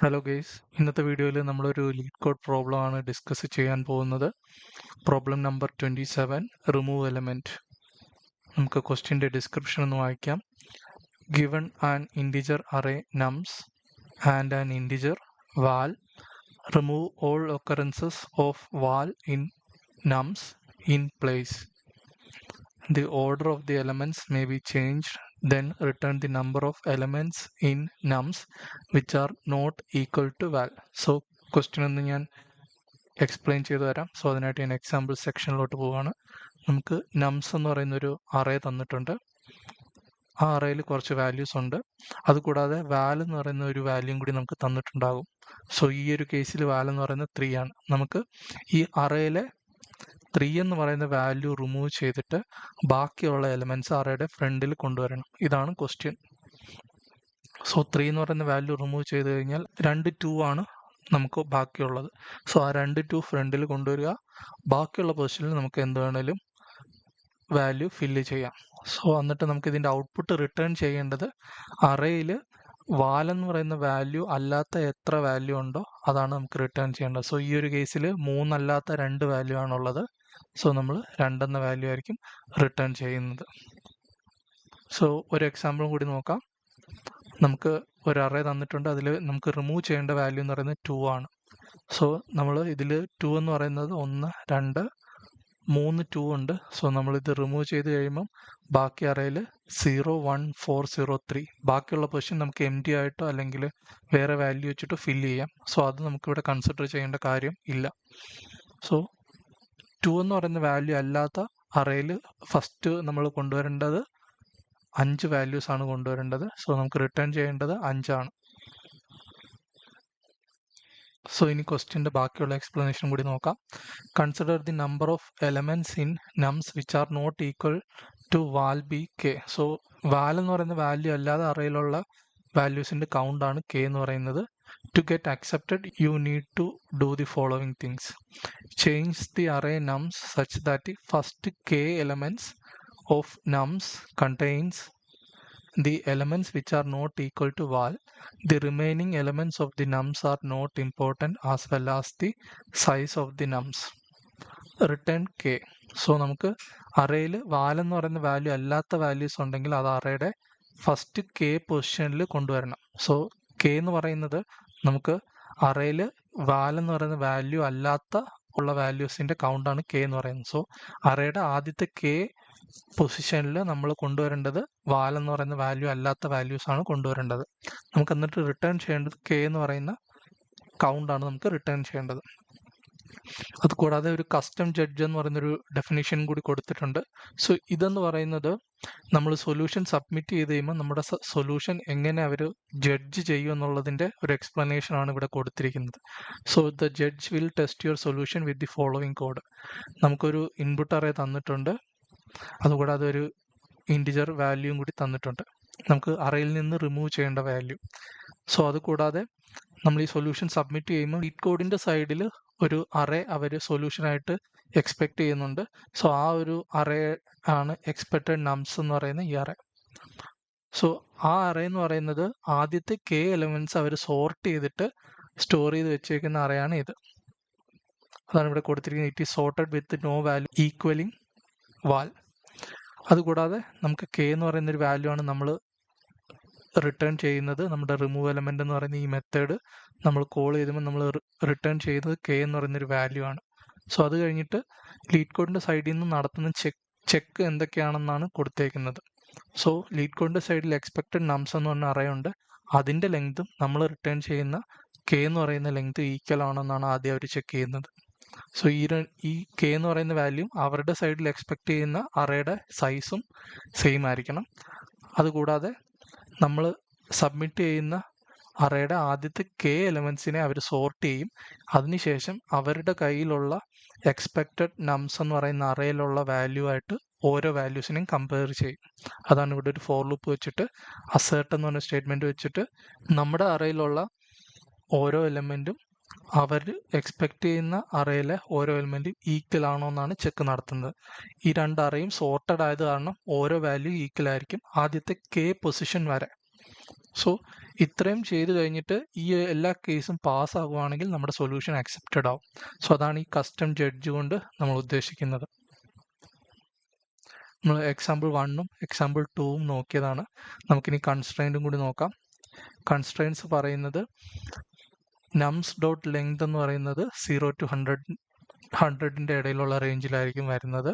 Hello guys, ഇന്നത്തെ വീഡിയോയിൽ നമ്മളൊരു ലീഡ് കോഡ് പ്രോബ്ലം ആണ് ഡിസ്കസ് ചെയ്യാൻ പോകുന്നത്. Problem number 27, remove element. നമുക്ക് ക്വസ്റ്റ്യൻ്റെ ഡിസ്ക്രിപ്ഷൻ ഒന്ന് വായിക്കാം. Given an integer array നംസ് and an integer val, remove all occurrences of val in nums in place. The order of the elements may be changed, then return the number of elements in nums which are not equal to val. So question ഒന്ന് ഞാൻ explain ചെയ്തു തരാം. So അതിനായിട്ട് ഞാൻ example സെക്ഷനിലോട്ട് പോവുകയാണ്. നമുക്ക് നംസ് എന്ന് പറയുന്ന ഒരു അറേ തന്നിട്ടുണ്ട്. ആ അറേയിൽ കുറച്ച് വാല്യൂസ് ഉണ്ട്. അതുകൂടാതെ വാൽ എന്ന് പറയുന്ന ഒരു വാല്യൂം കൂടി നമുക്ക് തന്നിട്ടുണ്ടാകും. സോ ഈ ഒരു കേസിൽ വാൽ എന്ന് പറയുന്നത് 3 ആണ്. നമുക്ക് ഈ അറേയിലെ 3 എന്ന് പറയുന്ന വാല്യൂ റിമൂവ് ചെയ്തിട്ട് ബാക്കിയുള്ള എലമെന്റ്സ് അറേയുടെ ഫ്രണ്ടിൽ കൊണ്ടുവരണം. ഇതാണ് ക്വസ്റ്റ്യൻ. സോ 3 എന്ന് പറയുന്ന വാല്യൂ റിമൂവ് ചെയ്ത് കഴിഞ്ഞാൽ 2 ആണ് നമുക്ക് ബാക്കിയുള്ളത്. സോ ആ 2 ഫ്രണ്ടിൽ കൊണ്ടുവരിക. ബാക്കിയുള്ള പൊസിഷനിൽ നമുക്ക് എന്ത് വേണേലും വാല്യൂ ഫില്ല് ചെയ്യാം. സോ എന്നിട്ട് നമുക്ക് ഇതിൻ്റെ ഔട്ട്പുട്ട് റിട്ടേൺ ചെയ്യേണ്ടത് അറേയിൽ വാൽ എന്ന് പറയുന്ന വാല്യൂ അല്ലാത്ത എത്ര വാല്യൂ ഉണ്ടോ അതാണ് നമുക്ക് റിട്ടേൺ ചെയ്യേണ്ടത്. സോ ഈ ഒരു കേസിൽ 3 അല്ലാത്ത 2 വാല്യൂ ആണുള്ളത്. സോ നമ്മൾ 2 എന്ന വാല്യൂ ആയിരിക്കും റിട്ടേൺ ചെയ്യുന്നത്. സോ ഒരു എക്സാമ്പിളും കൂടി നോക്കാം. നമുക്ക് ഒരു അറേ തന്നിട്ടുണ്ട്. അതിൽ നമുക്ക് റിമൂവ് ചെയ്യേണ്ട വാല്യൂ എന്ന് പറയുന്നത് 2 ആണ്. സോ നമ്മൾ ഇതിൽ 2 എന്ന് പറയുന്നത് 1, 2, 3 2 ഉണ്ട്. സോ നമ്മളിത് റിമൂവ് ചെയ്ത് കഴിയുമ്പം ബാക്കി അറേയിൽ 0, 1, 4, 0, 3 ബാക്കിയുള്ള പൊസിഷൻ നമുക്ക് എം ടി ആയിട്ടോ അല്ലെങ്കിൽ വേറെ വാല്യൂ വെച്ചിട്ടോ ഫില്ല് ചെയ്യാം. സോ അത് നമുക്കിവിടെ കൺസിഡർ ചെയ്യേണ്ട കാര്യം ഇല്ല. സോ 2 എന്ന് പറയുന്ന വാല്യൂ അല്ലാത്ത അറേയിൽ ഫസ്റ്റ് നമ്മൾ കൊണ്ടുവരേണ്ടത് 5 വാല്യൂസ് ആണ് കൊണ്ടുവരേണ്ടത്. സോ നമുക്ക് റിട്ടേൺ ചെയ്യേണ്ടത് 5 ആണ്. സോ ഇനി ക്വസ്റ്റ്യൻ്റെ ബാക്കിയുള്ള എക്സ്പ്ലനേഷൻ കൂടി നോക്കാം. Consider the number of elements in nums which are not equal to val B K. So val എന്ന് പറയുന്ന വാല്യൂ അല്ലാതെ അറേയിലുള്ള വാല്യൂസിൻ്റെ കൗണ്ട് ആണ് കെ എന്ന് പറയുന്നത്. To get accepted, you need to do the following things. Change the array nums such that the first k elements of nums contains the elements which are not equal to val. The remaining elements of the nums are not important as well as the size of the nums. Return k. So നമുക്ക് അറേയിൽ വാൽ എന്ന് പറയുന്ന value അല്ലാത്ത values ഉണ്ടെങ്കിൽ അത് അറേയുടെ first K പൊസിഷനിൽ കൊണ്ടുവരണം. സോ കെ എന്ന് പറയുന്നത് നമുക്ക് അറേയിൽ വാൽ എന്ന് പറയുന്ന വാല്യൂ അല്ലാത്ത ഉള്ള വാല്യൂസിന്റെ കൗണ്ടാണ് കെ എന്ന് പറയുന്നത്. സോ അറേയുടെ ആദ്യത്തെ കെ പൊസിഷനിൽ നമ്മൾ കൊണ്ടുവരേണ്ടത് വാൽ എന്ന് പറയുന്ന വാല്യൂ അല്ലാത്ത വാല്യൂസ് ആണ് കൊണ്ടുവരേണ്ടത്. നമുക്ക് എന്നിട്ട് റിട്ടേൺ ചെയ്യേണ്ടത് കെ എന്ന് പറയുന്ന കൗണ്ടാണ് നമുക്ക് റിട്ടേൺ ചെയ്യേണ്ടത്. അതുകൂടാതെ ഒരു കസ്റ്റം ജഡ്ജ് എന്ന് പറയുന്നൊരു ഡെഫിനേഷൻ കൂടി കൊടുത്തിട്ടുണ്ട്. സോ ഇതെന്ന് പറയുന്നത് നമ്മൾ സൊല്യൂഷൻ സബ്മിറ്റ് ചെയ്ത് കഴിയുമ്പോൾ നമ്മുടെ സൊല്യൂഷൻ എങ്ങനെ അവർ ജഡ്ജ് ചെയ്യും എന്നുള്ളതിൻ്റെ ഒരു എക്സ്പ്ലനേഷൻ ആണ് ഇവിടെ കൊടുത്തിരിക്കുന്നത്. So the judge will test your solution with the following code. നമുക്കൊരു ഇൻപുട്ട് അറേ തന്നിട്ടുണ്ട്. അതുകൂടാതെ ഒരു ഇൻറ്റിജർ വാല്യൂയും കൂടി തന്നിട്ടുണ്ട്. നമുക്ക് അറേയിൽ നിന്ന് റിമൂവ് ചെയ്യേണ്ട വാല്യൂ. സോ അതുകൂടാതെ നമ്മൾ ഈ സൊല്യൂഷൻ സബ്മിറ്റ് ചെയ്യുമ്പോൾ ലീഡ് കോഡിൻ്റെ സൈഡിൽ ഒരു അറേ അവർ സൊല്യൂഷനായിട്ട് എക്സ്പെക്ട് ചെയ്യുന്നുണ്ട്. സോ ആ ഒരു അറേ ആണ് എക്സ്പെക്റ്റഡ് നംസ് എന്ന് പറയുന്ന ഈ അറേ. സോ ആ അറേ എന്ന് പറയുന്നത് ആദ്യത്തെ കെ എലമെന്റ്സ് അവർ സോർട്ട് ചെയ്തിട്ട് സ്റ്റോർ ചെയ്ത് വെച്ചേക്കുന്ന അറേയാണ് ഇത്. അതാണ് ഇവിടെ കൊടുത്തിരിക്കുന്നത്. It is sorted with no value equaling val. അതുകൂടാതെ നമുക്ക് കെ എന്ന് പറയുന്ന ഒരു വാല്യൂ ആണ് നമ്മൾ റിട്ടേൺ ചെയ്യുന്നത്. നമ്മുടെ റിമൂവ് എലമെന്റ് എന്ന് പറയുന്ന ഈ മെത്തേഡ് നമ്മൾ കോൾ ചെയ്തുമ്പോൾ നമ്മൾ റിട്ടേൺ ചെയ്യുന്നത് കെ എന്ന് പറയുന്നൊരു വാല്യൂ ആണ്. സോ അത് കഴിഞ്ഞിട്ട് ലീഡ് കോഡിന്റെ സൈഡിൽ നിന്ന് നടത്തുന്ന ചെക്ക് എന്തൊക്കെയാണെന്നാണ് കൊടുത്തേക്കുന്നത്. സോ ലീഡ് കോഡിന്റെ സൈഡിൽ എക്സ്പെക്റ്റഡ് നംസ് എന്ന് പറഞ്ഞ അറേ ഉണ്ട്. അതിന്റെ ലെങ്തും നമ്മൾ റിട്ടേൺ ചെയ്യുന്ന കെ എന്ന് പറയുന്ന ലെങ്ത് ഈക്വൽ ആണെന്നാണ് ആദ്യം അവർ ചെക്ക് ചെയ്യുന്നത്. സോ ഈ കെ എന്ന് പറയുന്ന വാല്യൂ അവരുടെ സൈഡിൽ എക്സ്പെക്ട് ചെയ്യുന്ന അറേയുടെ സൈസും സെയിം ആയിരിക്കണം. അതുകൂടാതെ നമ്മൾ സബ്മിറ്റ് ചെയ്യുന്ന അറേയുടെ ആദ്യത്തെ കെ എലമെന്റ്സിനെ അവർ സോർട്ട് ചെയ്യും. അതിനുശേഷം അവരുടെ കയ്യിലുള്ള എക്സ്പെക്റ്റഡ് നംസ് എന്ന് പറയുന്ന അറേയിലുള്ള വാല്യൂ ആയിട്ട് ഓരോ വാല്യൂസിനെയും കമ്പയർ ചെയ്യും. അതാണ് ഇവിടെ ഒരു ഫോർ ലൂപ്പ് വെച്ചിട്ട് അസേർട്ട് എന്ന് പറഞ്ഞ സ്റ്റേറ്റ്മെന്റ് വെച്ചിട്ട് നമ്മുടെ അറേയിലുള്ള ഓരോ എലമെന്റും അവർ എക്സ്പെക്ട് ചെയ്യുന്ന അറേയിലെ ഓരോ എലമെന്റും ഈക്വൽ ആണോ എന്നാണ് ചെക്ക് നടത്തുന്നത്. ഈ 2 അറേയും സോർട്ടഡ് ആയത് കാരണം ഓരോ വാല്യൂ ഈക്വൽ ആയിരിക്കും ആദ്യത്തെ കെ പൊസിഷൻ വരെ. സോ ഇത്രയും ചെയ്ത് കഴിഞ്ഞിട്ട് ഈ എല്ലാ കേസും പാസ് ആകുവാണെങ്കിൽ നമ്മുടെ സൊല്യൂഷൻ അക്സെപ്റ്റഡ് ആവും. സോ അതാണ് ഈ കസ്റ്റം ജഡ്ജ് കൊണ്ട് നമ്മൾ ഉദ്ദേശിക്കുന്നത്. നമ്മൾ എക്സാമ്പിൾ 1ഉം എക്സാമ്പിൾ 2ഉം നോക്കിയതാണ്. നമുക്കിനി കൺസ്ട്രെയിൻറ്റും കൂടി നോക്കാം. കൺസ്ട്രെയിൻസ് പറയുന്നത് നംസ് ഡോട്ട് ലെങ്ത് എന്ന് പറയുന്നത് 0 to 100ൻ്റെ ഇടയിലുള്ള റേഞ്ചിലായിരിക്കും വരുന്നത്.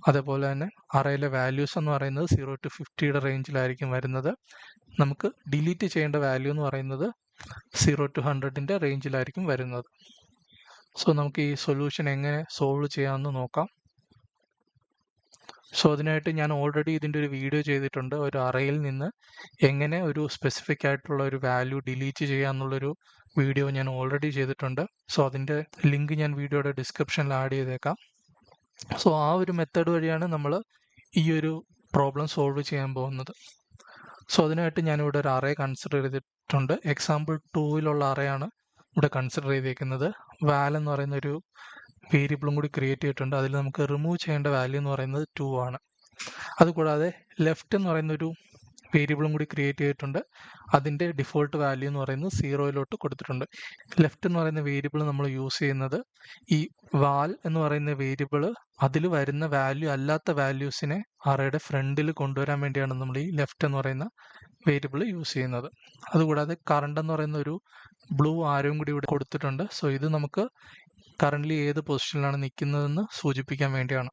അതേപോലെ തന്നെ അറയിലെ വാല്യൂസ് എന്ന് പറയുന്നത് 0 to 50യുടെ റേഞ്ചിലായിരിക്കും വരുന്നത്. നമുക്ക് ഡിലീറ്റ് ചെയ്യേണ്ട വാല്യൂ എന്ന് പറയുന്നത് 0 to 100ൻ്റെ റേഞ്ചിലായിരിക്കും വരുന്നത്. സോ നമുക്ക് ഈ സൊല്യൂഷൻ എങ്ങനെ സോൾവ് ചെയ്യാമെന്ന് നോക്കാം. സോ അതിനായിട്ട് ഞാൻ ഓൾറെഡി ഇതിൻ്റെ ഒരു വീഡിയോ ചെയ്തിട്ടുണ്ട്. ഒരു അറയിൽ നിന്ന് എങ്ങനെ ഒരു സ്പെസിഫിക് ആയിട്ടുള്ള ഒരു വാല്യൂ ഡിലീറ്റ് ചെയ്യാമെന്നുള്ളൊരു വീഡിയോ ഞാൻ ഓൾറെഡി ചെയ്തിട്ടുണ്ട്. സോ അതിൻ്റെ ലിങ്ക് ഞാൻ വീഡിയോയുടെ ഡിസ്ക്രിപ്ഷനിൽ ആഡ് ചെയ്തേക്കാം. സോ ആ ഒരു മെത്തേഡ് വഴിയാണ് നമ്മൾ ഈ ഒരു പ്രോബ്ലം സോൾവ് ചെയ്യാൻ പോകുന്നത്. സോ അതിനായിട്ട് ഞാനിവിടെ ഒരു അറേ കൺസിഡർ ചെയ്തിട്ടുണ്ട്. എക്സാമ്പിൾ 2ലുള്ള അറയാണ് ഇവിടെ കൺസിഡർ ചെയ്തേക്കുന്നത്. വാൽ എന്ന് പറയുന്ന ഒരു വേരിയബിളും കൂടി ക്രിയേറ്റ് ചെയ്തിട്ടുണ്ട്. അതിൽ നമുക്ക് റിമൂവ് ചെയ്യേണ്ട വാല്യൂ എന്ന് പറയുന്നത് 2 ആണ്. അതുകൂടാതെ ലെഫ്റ്റ് എന്ന് പറയുന്ന ഒരു വേരിയബിളും കൂടി ക്രിയേറ്റ് ചെയ്തിട്ടുണ്ട്. അതിൻ്റെ ഡിഫോൾട്ട് വാല്യൂ എന്ന് പറയുന്നത് 0യിലോട്ട് കൊടുത്തിട്ടുണ്ട്. ലെഫ്റ്റ് എന്ന് പറയുന്ന വേരിയബിൾ നമ്മൾ യൂസ് ചെയ്യുന്നത് ഈ വാൽ എന്ന് പറയുന്ന വേരിയബിൾ അതിൽ വരുന്ന വാല്യൂ അല്ലാത്ത വാല്യൂസിനെ അറയുടെ ഫ്രണ്ടിൽ കൊണ്ടുവരാൻ വേണ്ടിയാണ് നമ്മൾ ഈ ലെഫ്റ്റ് എന്ന് പറയുന്ന വേരിയബിൾ യൂസ് ചെയ്യുന്നത്. അതുകൂടാതെ കറണ്ട് എന്ന് പറയുന്ന ഒരു ബ്ലൂ ആരോയും കൂടി ഇവിടെ കൊടുത്തിട്ടുണ്ട്. സോ ഇത് നമുക്ക് കറൻ്റ്ലി ഏത് പൊസിഷനിലാണ് നിൽക്കുന്നതെന്ന് സൂചിപ്പിക്കാൻ വേണ്ടിയാണ്.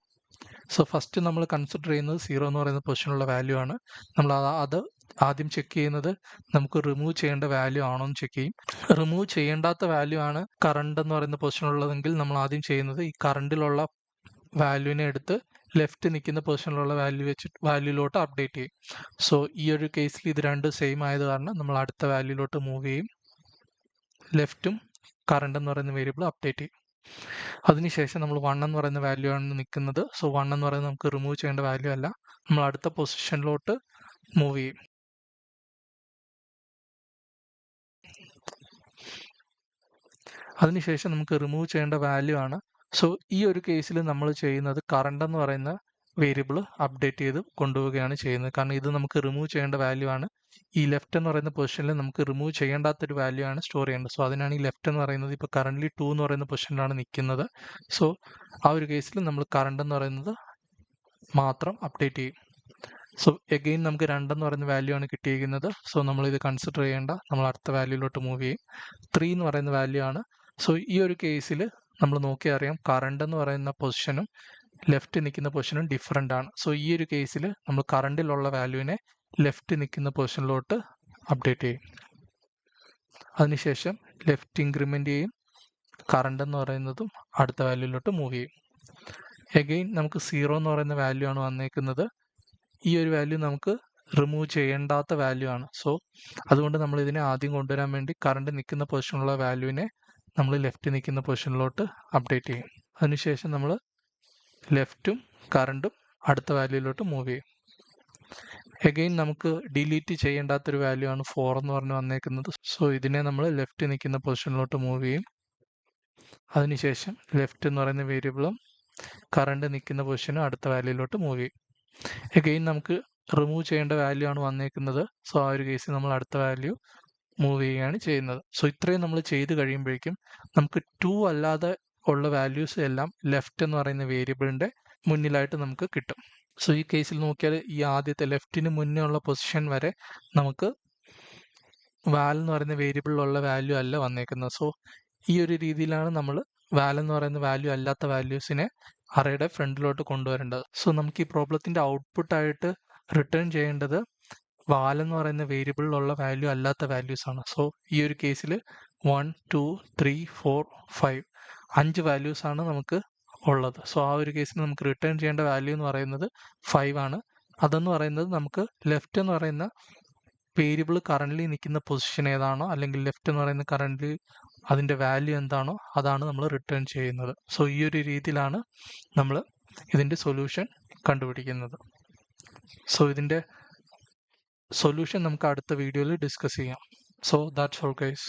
സോ ഫസ്റ്റ് നമ്മൾ കൺസിഡർ ചെയ്യുന്നത് 0 എന്ന് പറയുന്ന പൊസിഷനുള്ള വാല്യൂ ആണ്. നമ്മൾ അത് ആദ്യം ചെക്ക് ചെയ്യുന്നത് നമുക്ക് റിമൂവ് ചെയ്യേണ്ട വാല്യൂ ആണോ എന്ന് ചെക്ക് ചെയ്യും. റിമൂവ് ചെയ്യേണ്ടാത്ത വാല്യൂ ആണ് കറണ്ട് എന്ന് പറയുന്ന പൊസിഷനുള്ളതെങ്കിൽ നമ്മൾ ആദ്യം ചെയ്യുന്നത് ഈ കറണ്ടിലുള്ള വാല്യൂവിനെ എടുത്ത് ലെഫ്റ്റ് നിൽക്കുന്ന പൊസിഷനിലുള്ള വാല്യൂയിലോട്ട് അപ്ഡേറ്റ് ചെയ്യും. സോ ഈ ഒരു കേസിൽ ഇത് രണ്ടും സെയിം ആയത് കാരണം നമ്മൾ അടുത്ത വാല്യൂയിലോട്ട് മൂവ് ചെയ്യും. ലെഫ്റ്റും കറണ്ട് എന്ന് പറയുന്ന വേരിയബിൾ അപ്ഡേറ്റ് ചെയ്യും. അതിനുശേഷം നമ്മൾ 1 എന്ന് പറയുന്ന വാല്യൂ ആണ് നിൽക്കുന്നത്. സോ 1 എന്ന് പറയുന്നത് നമുക്ക് റിമൂവ് ചെയ്യേണ്ട വാല്യൂ അല്ല, നമ്മൾ അടുത്ത പൊസിഷനിലോട്ട് മൂവ് ചെയ്യും. അതിനുശേഷം നമുക്ക് റിമൂവ് ചെയ്യേണ്ട വാല്യൂ ആണ്. സോ ഈ ഒരു കേസിൽ നമ്മൾ ചെയ്യുന്നത് കറണ്ട് എന്ന് പറയുന്ന വേരിയബിൾ അപ്ഡേറ്റ് ചെയ്ത് കൊണ്ടുപോവുകയാണ് ചെയ്യുന്നത്. കാരണം ഇത് നമുക്ക് റിമൂവ് ചെയ്യേണ്ട വാല്യൂ ആണ്. ഈ ലെഫ്റ്റ് എന്ന് പറയുന്ന പൊസിഷനിൽ നമുക്ക് റിമൂവ് ചെയ്യേണ്ടാത്തൊരു വാല്യൂ ആണ് സ്റ്റോർ ചെയ്യേണ്ടത്. സോ അതിനാണ് ഈ ലെഫ്റ്റ് എന്ന് പറയുന്നത് ഇപ്പോൾ കറൻ്റ്ലി 2 എന്ന് പറയുന്ന പൊസിഷനിലാണ് നിൽക്കുന്നത്. സോ ആ ഒരു കേസിൽ നമ്മൾ കറണ്ട് എന്ന് പറയുന്നത് മാത്രം അപ്ഡേറ്റ് ചെയ്യും. സോ എഗെയിൻ നമുക്ക് 2 എന്ന് പറയുന്ന വാല്യൂ ആണ് കിട്ടിയിരിക്കുന്നത്. സോ നമ്മളിത് കൺസിഡർ ചെയ്യേണ്ട, നമ്മൾ അടുത്ത വാല്യൂയിലോട്ട് മൂവ് ചെയ്യും. 3 എന്ന് പറയുന്ന വാല്യൂ ആണ്. സോ ഈ ഒരു കേസിൽ നമ്മൾ നോക്കിയാൽ അറിയാം കറണ്ട് എന്ന് പറയുന്ന പൊസിഷനും ലെഫ്റ്റ് നിൽക്കുന്ന പൊസിഷനും ഡിഫറെൻ്റ് ആണ്. സോ ഈ ഒരു കേസിൽ നമ്മൾ കറണ്ടിലുള്ള വാല്യൂവിനെ ലെഫ്റ്റ് നിൽക്കുന്ന പൊസിഷനിലോട്ട് അപ്ഡേറ്റ് ചെയ്യും. അതിനുശേഷം ലെഫ്റ്റ് ഇൻക്രിമെൻ്റ് ചെയ്യും, കറണ്ട് എന്ന് പറയുന്നതും അടുത്ത വാല്യൂയിലോട്ട് മൂവ് ചെയ്യും. എഗെയിൻ നമുക്ക് 0 എന്ന് പറയുന്ന വാല്യൂ ആണ് വന്നേക്കുന്നത്. ഈ ഒരു വാല്യൂ നമുക്ക് റിമൂവ് ചെയ്യേണ്ടാത്ത വാല്യൂ ആണ്. സോ അതുകൊണ്ട് നമ്മൾ ഇതിനെ ആദ്യം കൊണ്ടുവരാൻ വേണ്ടി കറണ്ട് നിൽക്കുന്ന പൊസിഷനുള്ള വാല്യൂവിനെ നമ്മൾ ലെഫ്റ്റ് നിൽക്കുന്ന പൊസിഷനിലോട്ട് അപ്ഡേറ്റ് ചെയ്യും. അതിനുശേഷം നമ്മൾ ലെഫ്റ്റും കറണ്ടും അടുത്ത വാല്യൂയിലോട്ട് മൂവ് ചെയ്യും. എഗെയിൻ നമുക്ക് ഡിലീറ്റ് ചെയ്യേണ്ടാത്തൊരു വാല്യൂ ആണ് 4 എന്ന് പറഞ്ഞ് വന്നേക്കുന്നത്. സോ ഇതിനെ നമ്മൾ ലെഫ്റ്റ് നിൽക്കുന്ന പൊസിഷനിലോട്ട് മൂവ് ചെയ്യും. അതിനുശേഷം ലെഫ്റ്റ് എന്ന് പറയുന്ന വേരിയബിളും കറണ്ട് നിൽക്കുന്ന പൊസിഷനും അടുത്ത വാല്യൂയിലോട്ട് മൂവ് ചെയ്യും. എഗെയിൻ നമുക്ക് റിമൂവ് ചെയ്യേണ്ട വാല്യൂ ആണ് വന്നേക്കുന്നത്. സോ ആ ഒരു കേസിൽ നമ്മൾ അടുത്ത വാല്യൂ മൂവ് ചെയ്യുകയാണ് ചെയ്യുന്നത്. സോ ഇത്രയും നമ്മൾ ചെയ്ത് കഴിയുമ്പോഴേക്കും നമുക്ക് 2 അല്ലാതെ ഉള്ള വാല്യൂസ് എല്ലാം ലെഫ്റ്റ് എന്ന് പറയുന്ന വേരിയബിളിൻ്റെ മുന്നിലായിട്ട് നമുക്ക് കിട്ടും. സോ ഈ കേസിൽ നോക്കിയാൽ ഈ ആദ്യത്തെ ലെഫ്റ്റിന് മുന്നേ ഉള്ള പൊസിഷൻ വരെ നമുക്ക് വാൽ എന്ന് പറയുന്ന വേരിയബിളിലുള്ള വാല്യൂ അല്ല വന്നേക്കുന്നത്. സോ ഈ ഒരു രീതിയിലാണ് നമ്മൾ വാൽ എന്ന് പറയുന്ന വാല്യൂ അല്ലാത്ത വാല്യൂസിനെ അറയുടെ ഫ്രണ്ടിലോട്ട് കൊണ്ടുവരേണ്ടത്. സോ നമുക്ക് ഈ പ്രോബ്ലത്തിൻ്റെ ഔട്ട്പുട്ടായിട്ട് റിട്ടേൺ ചെയ്യേണ്ടത് വാൽ എന്ന് പറയുന്ന വേരിയബിളിലുള്ള വാല്യൂ അല്ലാത്ത വാല്യൂസ് ആണ്. സോ ഈ ഒരു കേസിൽ 1, 2, 3, 4, 5 5 വാല്യൂസ് ആണ് നമുക്ക് ഉള്ളത്. സോ ആ ഒരു കേസിൽ നമുക്ക് റിട്ടേൺ ചെയ്യേണ്ട വാല്യൂ എന്ന് പറയുന്നത് 5 ആണ്. അതെന്ന് പറയുന്നത് നമുക്ക് ലെഫ്റ്റ് എന്ന് പറയുന്ന വേരിയബിൾ കറൻ്റ്ലി നിൽക്കുന്ന പൊസിഷൻ ഏതാണോ അല്ലെങ്കിൽ ലെഫ്റ്റ് എന്ന് പറയുന്ന കറൻ്റ് അതിൻ്റെ വാല്യൂ എന്താണോ അതാണ് നമ്മൾ റിട്ടേൺ ചെയ്യുന്നത്. സോ ഈ ഒരു രീതിയിലാണ് നമ്മൾ ഇതിൻ്റെ സൊല്യൂഷൻ കണ്ടുപിടിക്കുന്നത്. സോ ഇതിൻ്റെ സൊല്യൂഷൻ നമുക്ക് അടുത്ത വീഡിയോയിൽ ഡിസ്കസ് ചെയ്യാം. So that's all guys.